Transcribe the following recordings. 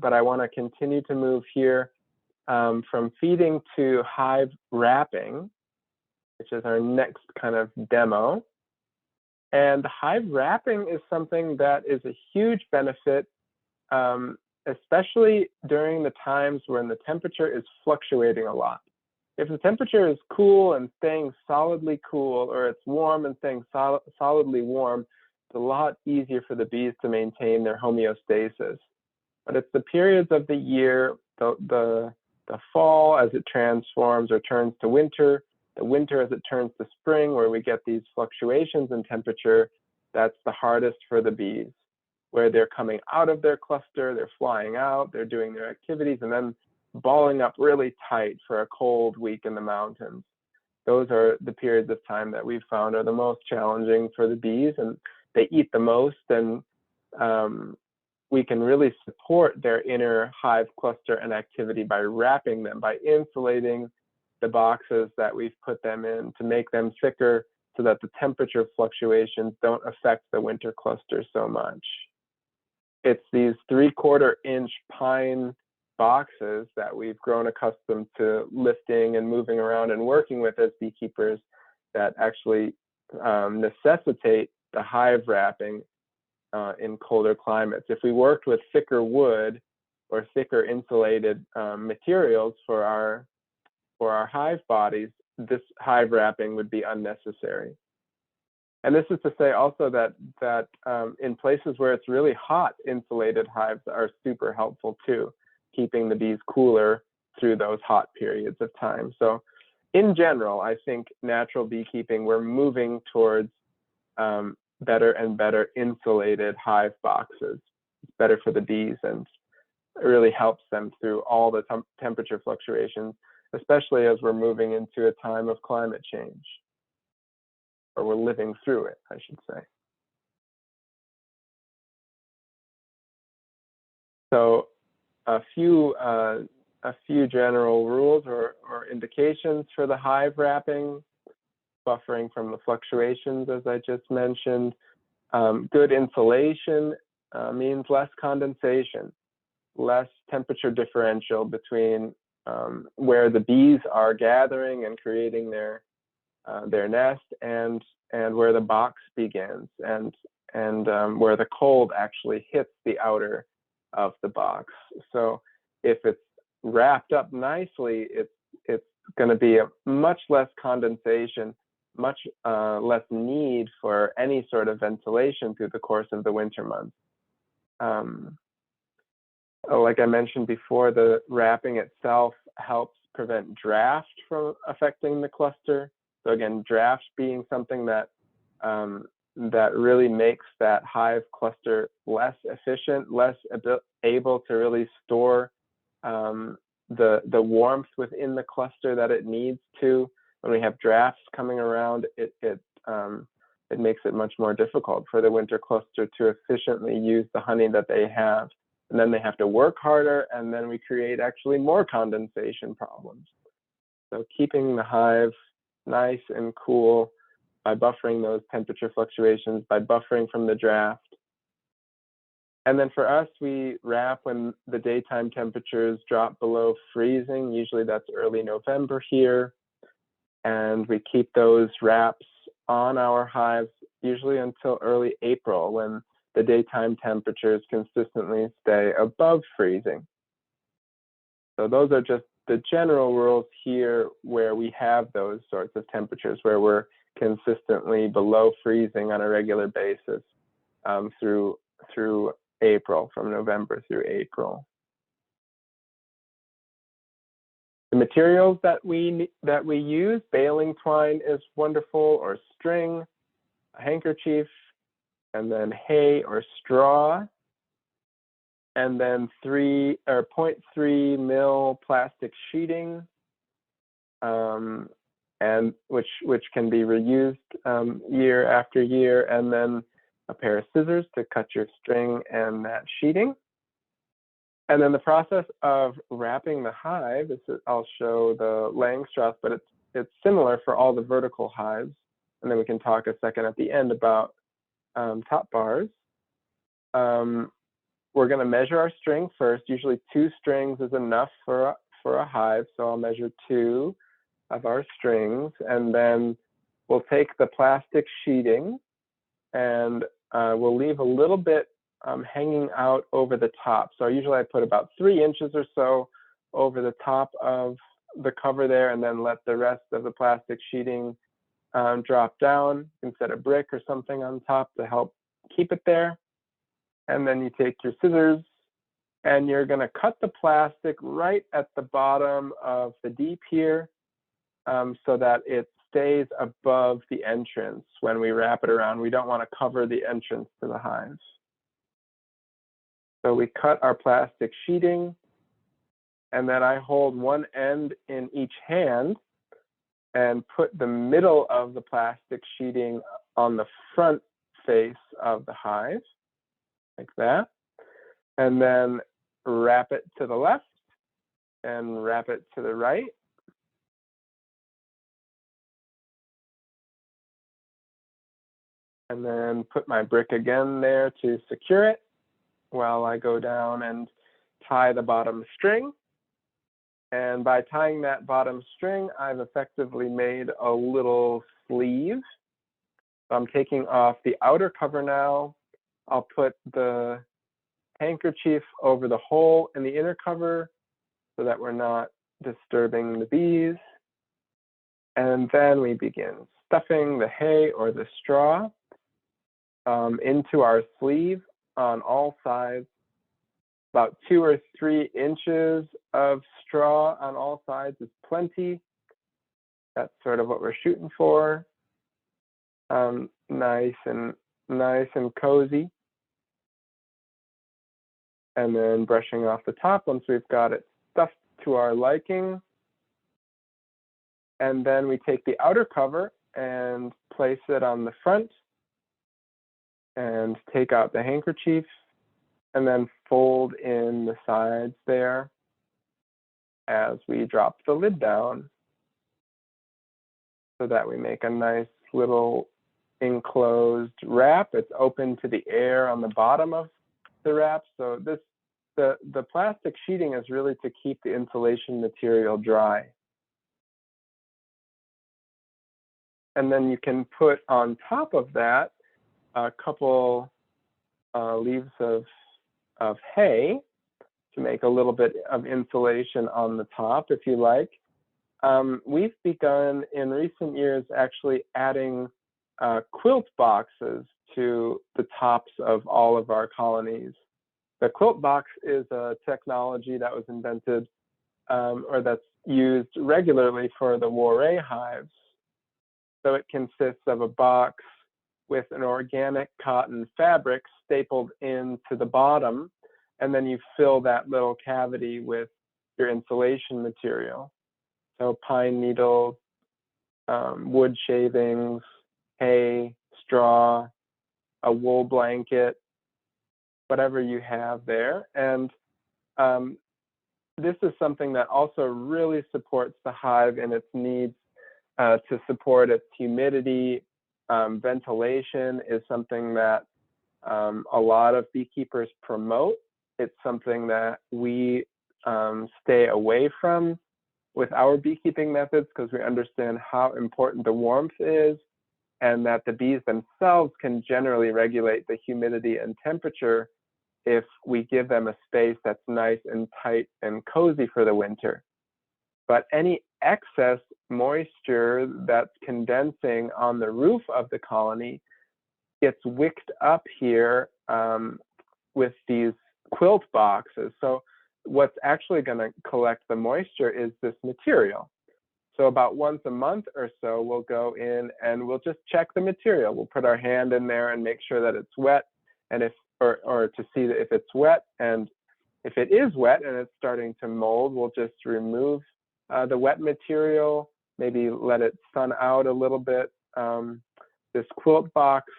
but I want to continue to move here from feeding to hive wrapping, which is our next kind of demo. And hive wrapping is something that is a huge benefit, especially during the times when the temperature is fluctuating a lot. If the temperature is cool and staying solidly cool, or it's warm and staying solidly warm, it's a lot easier for the bees to maintain their homeostasis. But it's the periods of the year, the fall as it transforms or turns to winter, the winter as it turns to spring, where we get these fluctuations in temperature, that's the hardest for the bees, where they're coming out of their cluster, they're flying out, they're doing their activities, and then balling up really tight for a cold week in the mountains. Those are the periods of time that we've found are the most challenging for the bees, and they eat the most, and we can really support their inner hive cluster and activity by wrapping them, by insulating the boxes that we've put them in to make them thicker so that the temperature fluctuations don't affect the winter cluster so much. It's these 3/4-inch pine boxes that we've grown accustomed to lifting and moving around and working with as beekeepers that actually necessitate the hive wrapping in colder climates. If we worked with thicker wood or thicker insulated materials for our hive bodies, this hive wrapping would be unnecessary. And this is to say also that in places where it's really hot, insulated hives are super helpful too, keeping the bees cooler through those hot periods of time. So in general, I think natural beekeeping, we're moving towards better and better insulated hive boxes. It's better for the bees, and it really helps them through all the temperature fluctuations, especially as we're moving into a time of climate change, or we're living through it, I should say. So a few general rules or indications for the hive wrapping: buffering from the fluctuations, as I just mentioned. Good insulation means less condensation, less temperature differential between where the bees are gathering and creating their nest and where the box begins, and where the cold actually hits the outer of the box. So if it's wrapped up nicely, it's going to be a much less condensation, much less need for any sort of ventilation through the course of the winter months. Like I mentioned before, the wrapping itself helps prevent draft from affecting the cluster. So again, draft being something that that really makes that hive cluster less efficient, less able to really store the warmth within the cluster that it needs to. When we have drafts coming around, it makes it much more difficult for the winter cluster to efficiently use the honey that they have. And then they have to work harder, and then we create actually more condensation problems. So keeping the hive nice and cool by buffering those temperature fluctuations, by buffering from the draft. And then for us, we wrap when the daytime temperatures drop below freezing. Usually that's early November here. And we keep those wraps on our hives usually until early April, when the daytime temperatures consistently stay above freezing. So those are just the general rules here where we have those sorts of temperatures where we're consistently below freezing on a regular basis through April, from November through April. The materials that we use, baling twine is wonderful, or string, a handkerchief, and then hay or straw, and then 0.3 mil plastic sheeting, and which can be reused year after year, and then a pair of scissors to cut your string and that sheeting. And then the process of wrapping the hive is, I'll show the Langstroth, but it's similar for all the vertical hives. And then we can talk a second at the end about top bars. we're going to measure our string first. Usually 2 strings is enough for a hive, so I'll measure 2 of our strings, and then we'll take the plastic sheeting and we'll leave a little bit hanging out over the top. So usually I put about 3 inches or so over the top of the cover there, and then let the rest of the plastic sheeting drop down. You can set a brick or something on top to help keep it there. And then you take your scissors and you're going to cut the plastic right at the bottom of the deep here, so that it stays above the entrance when we wrap it around. We don't want to cover the entrance to the hives. So we cut our plastic sheeting, and then I hold one end in each hand and put the middle of the plastic sheeting on the front face of the hive, like that. And then wrap it to the left and wrap it to the right. And then put my brick again there to secure it while I go down and tie the bottom string. And by tying that bottom string, I've effectively made a little sleeve. So I'm taking off the outer cover now. I'll put the handkerchief over the hole in the inner cover so that we're not disturbing the bees. And then we begin stuffing the hay or the straw into our sleeve on all sides. About 2 or 3 inches of straw on all sides is plenty. That's sort of what we're shooting for. Nice and cozy. And then brushing off the top once we've got it stuffed to our liking. And then we take the outer cover and place it on the front and take out the handkerchief and then fold in the sides there as we drop the lid down so that we make a nice little enclosed wrap. It's open to the air on the bottom of the wrap. So the plastic sheeting is really to keep the insulation material dry. And then you can put on top of that a couple leaves of hay to make a little bit of insulation on the top if you like. We've begun in recent years actually adding quilt boxes to the tops of all of our colonies. The quilt box is a technology that was invented or that's used regularly for the Warray hives. So it consists of a box with an organic cotton fabric stapled into the bottom, and then you fill that little cavity with your insulation material. So pine needles, wood shavings, hay, straw, a wool blanket, whatever you have there. And this is something that also really supports the hive in its needs to support its humidity. Ventilation is something that a lot of beekeepers promote. It's something that we stay away from with our beekeeping methods because we understand how important the warmth is and that the bees themselves can generally regulate the humidity and temperature if we give them a space that's nice and tight and cozy for the winter. But any excess moisture that's condensing on the roof of the colony gets wicked up here with these quilt boxes. So what's actually going to collect the moisture is this material. So about once a month or so, we'll go in and we'll just check the material. We'll put our hand in there and make sure that it's wet, and or to see if it's wet. And if it is wet and it's starting to mold, we'll just remove the wet material, maybe let it sun out a little bit. This quilt box,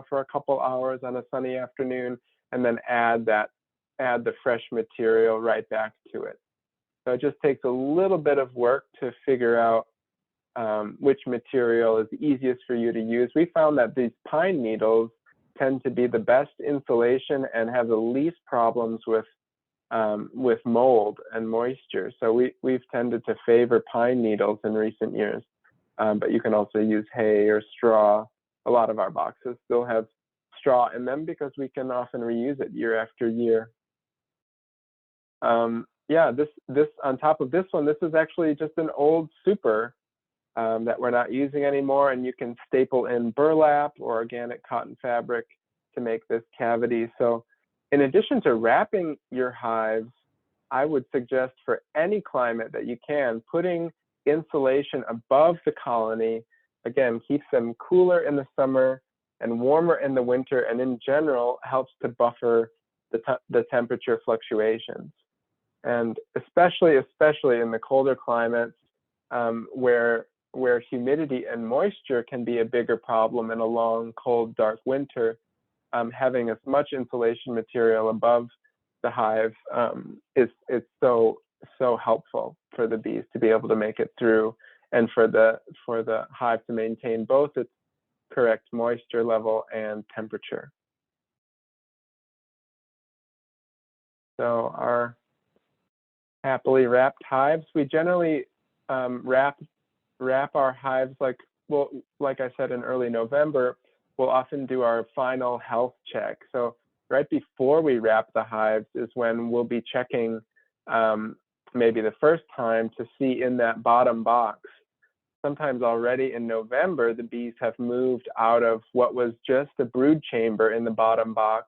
for a couple hours on a sunny afternoon, and then add the fresh material right back to it. So it just takes a little bit of work to figure out which material is the easiest for you to use. We found that these pine needles tend to be the best insulation and have the least problems with mold and moisture. So we've tended to favor pine needles in recent years, but you can also use hay or straw. A lot of our boxes still have straw in them because we can often reuse it year after year. Yeah, this on top of this one, this is actually just an old super that we're not using anymore, and you can staple in burlap or organic cotton fabric to make this cavity. So in addition to wrapping your hives, I would suggest for any climate that you can, putting insulation above the colony, again, keeps them cooler in the summer and warmer in the winter, and in general helps to buffer the temperature fluctuations. And especially in the colder climates where humidity and moisture can be a bigger problem in a long, cold, dark winter, having as much insulation material above the hive is so helpful for the bees to be able to make it through, and for the hive to maintain both its correct moisture level and temperature. So our happily wrapped hives, we generally wrap our hives like I said, in early November. We'll often do our final health check. So right before we wrap the hives is when we'll be checking maybe the first time to see in that bottom box. Sometimes already in November, the bees have moved out of what was just a brood chamber in the bottom box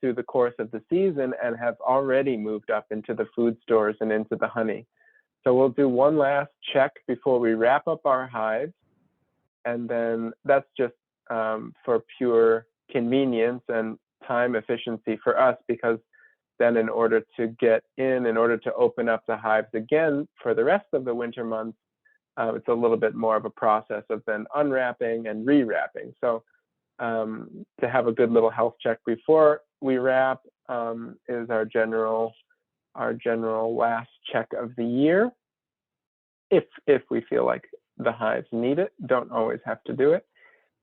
through the course of the season, and have already moved up into the food stores and into the honey. So we'll do one last check before we wrap up our hives, and then that's just for pure convenience and time efficiency for us, because then in order to open up the hives again for the rest of the winter months, it's a little bit more of a process of then unwrapping and rewrapping. So to have a good little health check before we wrap is our general last check of the year. If we feel like the hives need it, don't always have to do it.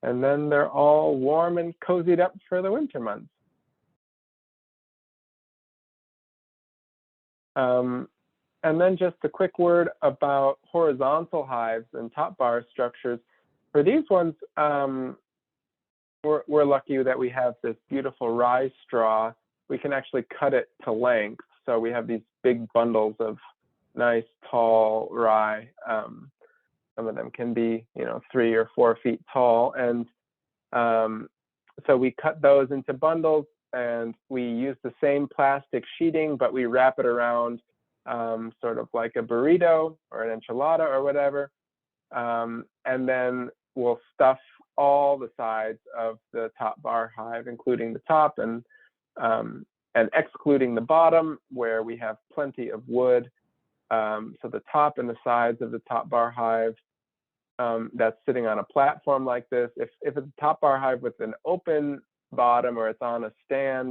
And then they're all warm and cozied up for the winter months. And then just a quick word about horizontal hives and top bar structures. For these ones, we're lucky that we have this beautiful rye straw. We can actually cut it to length. So we have these big bundles of nice tall rye. Some of them can be 3 or 4 feet tall. And so we cut those into bundles, and we use the same plastic sheeting, but we wrap it around sort of like a burrito or an enchilada or whatever. And then we'll stuff all the sides of the top bar hive, including the top and excluding the bottom, where we have plenty of wood. So the top and the sides of the top bar hive, that's sitting on a platform like this. If it's a top bar hive with an open bottom, or it's on a stand